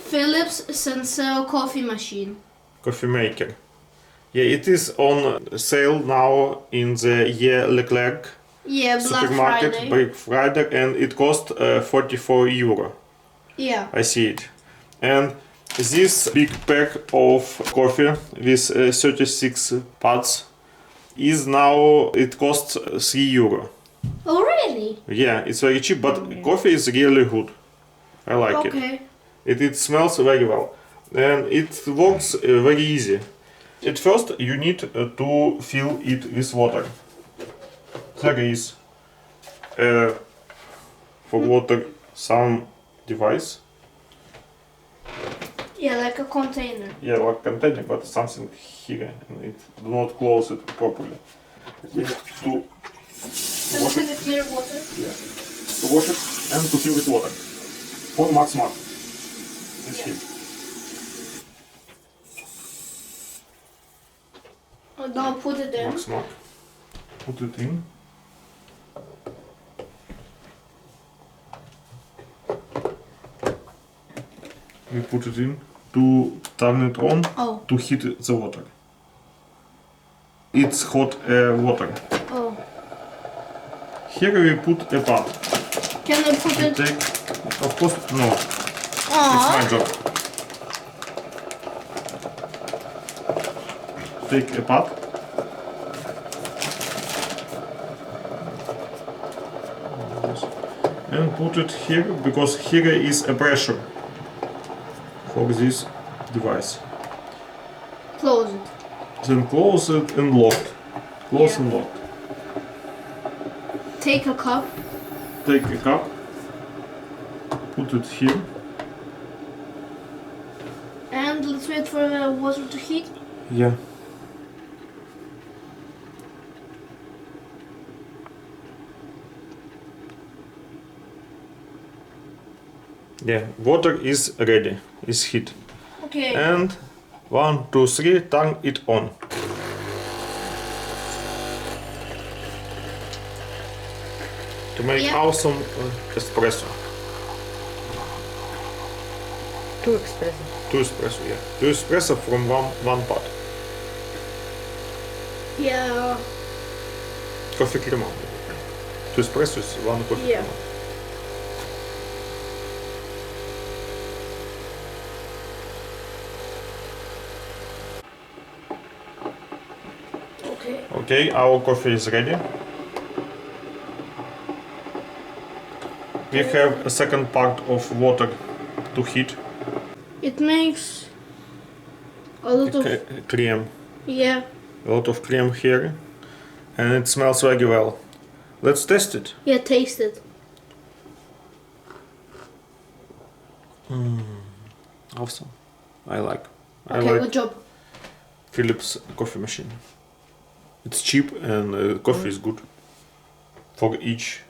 Philips Senseo coffee machine. Coffee maker. Yeah, it is on sale now in the Leclerc Yeah, Black supermarket, Friday. Black Friday, and it cost 44 euro. Yeah. I see it. And this big pack of coffee with 36 pods is now, it costs 3 euro. Oh, really? Yeah, it's very cheap, but coffee is really good. I like it. Okay. It smells very well. And it works very easy. At first you need to fill it with water. There is for water some device. Yeah, like a container. Yeah, like container, but something here, and it do not close it properly. You need to wash it. The clear water. Yeah. To wash it and to fill with water. For max mark. It's here. Now put it in. Max mark. Put it in. We put it in to turn it on to heat the water. It's hot water. Oh. Here we put a pot. Can I put it? Take, of course, no. It's my job. Take a pot. And put it here, because here is a pressure for this device. Close it. Then close it and lock. Close and lock. Take a cup. Take a cup. Put it here. And let's wait for the water to heat. Yeah. Yeah, water is ready, is heat. Okay. And 1, 2, 3, turn it on. To make awesome espresso. 2 espresso. 2 espresso, yeah. 2 espresso from one pot. Yeah. Coffee crema. 2 espresso is 1 coffee crema. Okay, our coffee is ready. We have a second part of water to heat. It makes a lot of cream. Yeah. A lot of cream here, and it smells very well. Let's test it. Yeah, taste it. Awesome. I like. Okay, good job. Philips coffee machine. It's cheap and coffee is good for each